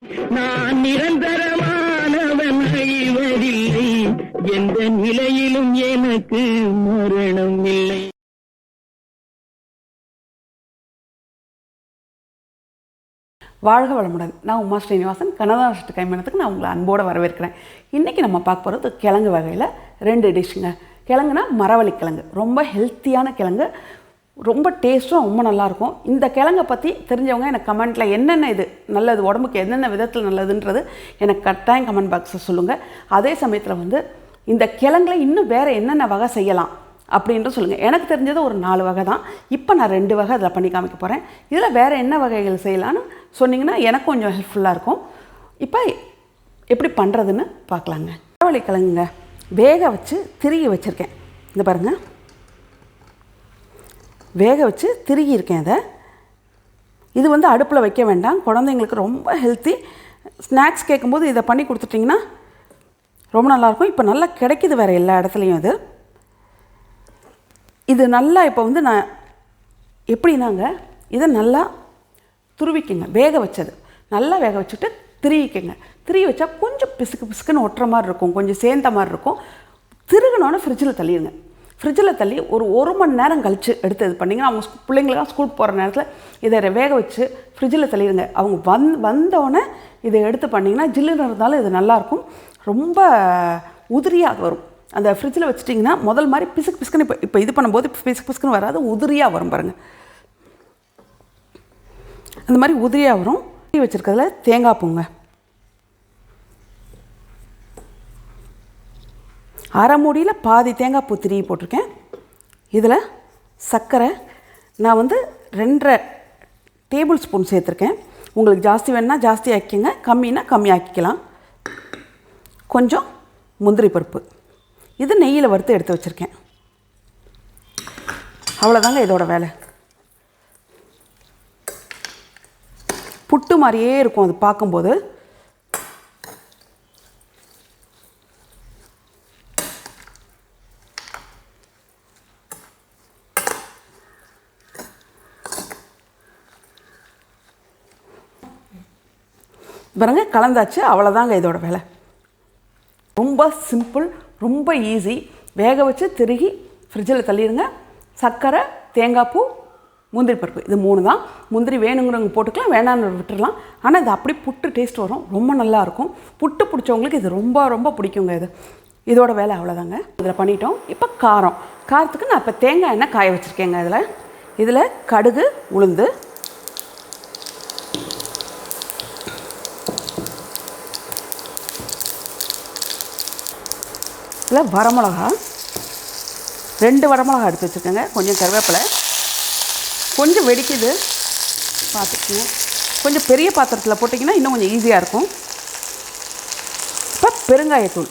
நான் நிரந்தரமானவன் அழிவதில்லை, எந்த நிலையிலும் எனக்கு மரணம் இல்லை. வாழ்க வளமுடன். நான் உமா ஸ்ரீனிவாசன். கண்ணதாசன் கைமணத்துக்கு நான் உங்களை அன்போடு வரவேற்கிறேன். இன்றைக்கி நம்ம பார்க்க போகிறது கிழங்கு வகையில் 2 டிஷ்ஷுங்க. கிழங்குனா மரவள்ளி கிழங்கு, ரொம்ப ஹெல்த்தியான கிழங்கு, ரொம்ப டேஸ்ட்டும் ரொம்ப நல்லாயிருக்கும். இந்த கிழங்கை பற்றி தெரிஞ்சவங்க எனக்கு கமெண்ட்டில் என்னென்ன இது நல்லது, உடம்புக்கு என்னென்ன விதத்தில் நல்லதுன்றது எனக்கு கட்டாயம் கமெண்ட் பாக்ஸில் சொல்லுங்கள். அதே சமயத்தில் இந்த கிழங்குல இன்னும் வேறு என்னென்ன வகை செய்யலாம் அப்படின்ற சொல்லுங்கள். எனக்கு தெரிஞ்சது ஒரு 4 வகை தான். இப்போ நான் 2 வகை அதில் பண்ணி காமிக்க போகிறேன். இதில் வேறு என்ன வகைகள் செய்யலான்னு சொன்னிங்கன்னா எனக்கு கொஞ்சம் ஹெல்ப்ஃபுல்லாக இருக்கும். இப்போ எப்படி பண்ணுறதுன்னு பார்க்கலாங்க. மரவள்ளி கிழங்குங்க வேக வச்சு திருகி வச்சுருக்கேன். இந்த பாருங்கள், வேக வச்சு திருகி இருக்கேன். இது அடுப்பில் வைக்க வேண்டாம், குழந்தைங்களுக்கு ரொம்ப ஹெல்த்தி. ஸ்நாக்ஸ் கேட்கும்போது இதை பண்ணி கொடுத்துட்டிங்கன்னா ரொம்ப நல்லாயிருக்கும். இப்போ நல்லா கிடைக்கிது வேறு எல்லா இடத்துலையும். இது நல்லா இப்போ நான் எப்படின்னாங்க, இதை நல்லா துருவிக்குங்க. வேக வச்சது நல்லா வேக வச்சுட்டு திருவிக்குங்க. திருவி வச்சா கொஞ்சம் பிசுக்கு பிசுக்குன்னு ஒட்டுற மாதிரி இருக்கும், கொஞ்சம் சேர்ந்த மாதிரி இருக்கும். திருகினோன்னு ஃப்ரிட்ஜில் தள்ளிடுங்க. ஃப்ரிட்ஜில் தள்ளி ஒரு மணி நேரம் கழித்து எடுத்து இது பண்ணிங்கன்னா, அவங்க பிள்ளைங்களாம் ஸ்கூல் போகிற நேரத்தில் இதை வேக வச்சு ஃப்ரிட்ஜில் தள்ளிடுங்க. அவங்க வந்தோடனே இதை எடுத்து பண்ணிங்கன்னா ஜில்லுன்னு இருந்தாலும் இது நல்லாயிருக்கும். ரொம்ப உதிரியாக வரும். அந்த ஃப்ரிட்ஜில் வச்சுட்டிங்கன்னா முதல் மாதிரி பிசுக்கு பிசுக்குன்னு இப்போ இது பண்ணும்போது பிசுக்கு பிசுக்குன்னு வராது, உதிரியாக வரும் பாருங்கள். அந்த மாதிரி உதிரியாக வரும். வச்சுருக்கிறதுல தேங்காய் பூங்க, அரை மூடியில் பாதி தேங்காய் பூ திருவி போட்டிருக்கேன். இதில் சர்க்கரை நான் 2.5 டேபிள் ஸ்பூன் சேர்த்துருக்கேன். உங்களுக்கு ஜாஸ்தி வேணுன்னா ஜாஸ்தி ஆக்கிக்கங்க, கம்மின்னா கம்மி ஆக்கிக்கலாம். கொஞ்சம் முந்திரி பருப்பு, இது நெய்யில் வறுத்து எடுத்து வச்சுருக்கேன். அவ்வளோதாங்க இதோட வேலை. புட்டு மாதிரியே இருக்கும் அது பார்க்கும்போது. பாருங்க கலந்தாச்சு, அவ்வளோதாங்க இதோட வேலை. ரொம்ப சிம்பிள், ரொம்ப ஈஸி. வேக வச்சு திருகி ஃப்ரிட்ஜில் தள்ளிடுங்க. சர்க்கரை, தேங்காய் பூ, முந்திரி பருப்பு, இது 3 தான். முந்திரி வேணுங்கிறவங்க போட்டுக்கலாம், வேணான்னு விட்டுடலாம். ஆனால் இது அப்படி புட்டு டேஸ்ட் வரும், ரொம்ப நல்லாயிருக்கும். புட்டு பிடிச்சவங்களுக்கு இது ரொம்ப ரொம்ப பிடிக்குங்க. இதோட வேலை அவ்வளோதாங்க. இதில் பண்ணிட்டோம். இப்போ காரத்துக்கு நான் இப்போ தேங்காய் எண்ணெய் காய வச்சுருக்கேங்க. இதில் கடுகு, உளுந்து, இதில் வரமிளகா, 2 வரமிளகா எடுத்து வச்சுருக்கேங்க. கொஞ்சம் கருவேப்பிலை, கொஞ்சம் வெடிக்குது பார்த்துக்கோங்க. கொஞ்சம் பெரிய பாத்திரத்தில் போட்டிங்கன்னா இன்னும் கொஞ்சம் ஈஸியாக இருக்கும். இப்போ பெருங்காயத்தூள்,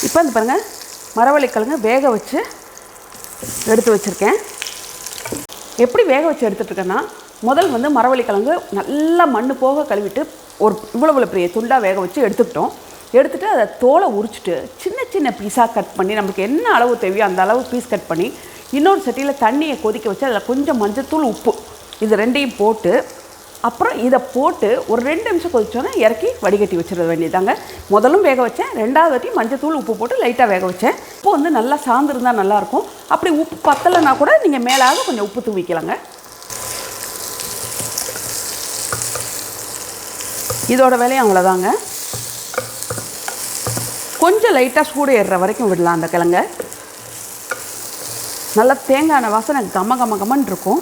இப்போ பாருங்கள் மரவள்ளி கிழங்கு வேக வச்சு எடுத்து வச்சுருக்கேன். எப்படி வேக வச்சு எடுத்துகிட்ருக்கேன்னா, முதல் மரவள்ளி கிழங்கு நல்லா மண் போக கழுவிட்டு ஒரு இவ்வளோ பெரிய துண்டாக வேக வச்சு எடுத்துகிட்டு அதை தோலை உரிச்சிட்டு சின்ன சின்ன பீஸாக கட் பண்ணி, நமக்கு என்ன அளவு தேவையோ அந்த அளவு பீஸ் கட் பண்ணி இன்னொரு சட்டியில் தண்ணியை கொதிக்க வச்சு அதில் கொஞ்சம் மஞ்சத்தூள், உப்பு, இது 2ஐயும் போட்டு அப்புறம் இதை போட்டு ஒரு 2 நிமிஷம் கொதிச்சோன்னே இறக்கி வடிகட்டி வச்சிட வேண்டியதாங்க. முதலும் வேக வச்சேன், 2வது வாட்டி மஞ்சத்தூள், உப்பு போட்டு லைட்டாக வேக வச்சேன். உப்பு நல்லா சார்ந்துருந்தால் நல்லாயிருக்கும். அப்படி உப்பு பத்தலைன்னா கூட நீங்கள் மேலாக கொஞ்சம் உப்பு தூவிக்கலாங்க. இதோட வேலையும் அவ்வளோதாங்க. கொஞ்சம் லைட்டாக சூடு ஏறுற வரைக்கும் விடலாம் அந்த கிழங்க. நல்லா தேங்காய் எண்ணெய் வாசனை கம்மன்னு இருக்கும்.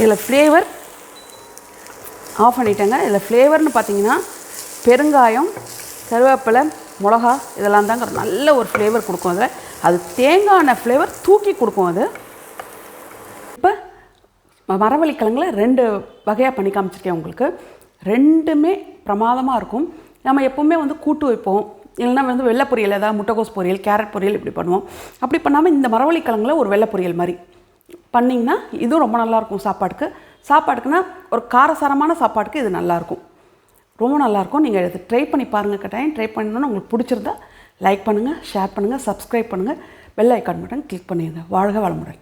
இதில் ஃப்ளேவர் ஆஃப் பண்ணிட்டேங்க. இதில் ஃப்ளேவர்னு பார்த்தீங்கன்னா பெருங்காயம், கருவேப்பிலை, மிளகா இதெல்லாம் தாங்க நல்ல ஒரு ஃப்ளேவர் கொடுக்கும். அது தேங்காய் எண்ணெய் ஃப்ளேவர் தூக்கி கொடுக்கும். இப்போ மரவள்ளி கிழங்குல 2 வகையாக பண்ணி காமிச்சிருக்கேன் உங்களுக்கு. 2மே பிரமாதமாக இருக்கும். நம்ம எப்போவுமே கூட்டு வைப்போம், இல்லைன்னா வெள்ளை பொரியல், ஏதாவது முட்டைக்கோஸ் பொரியல், கேரட் பொரியல் இப்படி பண்ணுவோம். அப்படி பண்ணாமல் இந்த மரவள்ளி கிழங்குல ஒரு வெள்ளை பொரியல் மாதிரி பண்ணிங்கன்னா இதுவும் ரொம்ப நல்லாயிருக்கும். சாப்பாடுக்குன்னா ஒரு காரசாரமான சாப்பாடுக்கு இது நல்லாயிருக்கும். ரொம்ப நல்லாயிருக்கும். நீங்கள் இதை ட்ரை பண்ணி பாருங்கள். கட்டாயம் ட்ரை பண்ணணுன்னு உங்களுக்கு பிடிச்சிருந்தா லைக் பண்ணுங்கள், ஷேர் பண்ணுங்கள், சப்ஸ்கிரைப் பண்ணுங்கள், பெல் ஐக்கான் பட்டன் கிளிக் பண்ணிடுங்க. வாழ்க வளமுடன்.